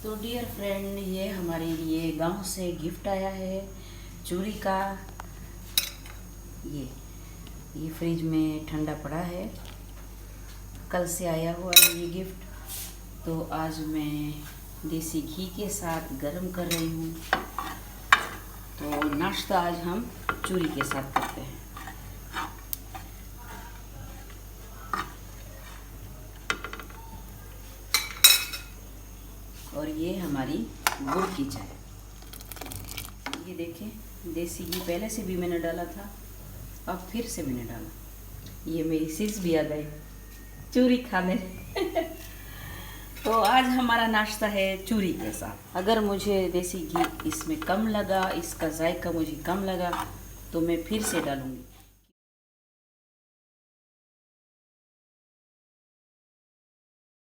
तो dear friend, ये हमारे लिए गांव से गिफ्ट आया है चूड़ी का। ये फ्रिज में ठंडा पड़ा है, कल से आया हुआ है ये गिफ्ट। तो आज मैं देसी घी के साथ गरम कर रही हूँ। तो नाश्ता आज हम चूड़ी के साथ करते हैं। और ये हमारी गुड़ की चाय। ये देखें, देसी घी पहले से भी मैंने डाला था, अब फिर से मैंने डाला। ये मेरी सिस भी आ गई चूड़ी खाने। तो आज हमारा नाश्ता है चूड़ी के साथ। अगर मुझे देसी घी इसमें कम लगा, इसका जायका मुझे कम लगा, तो मैं फिर से डालूँगी।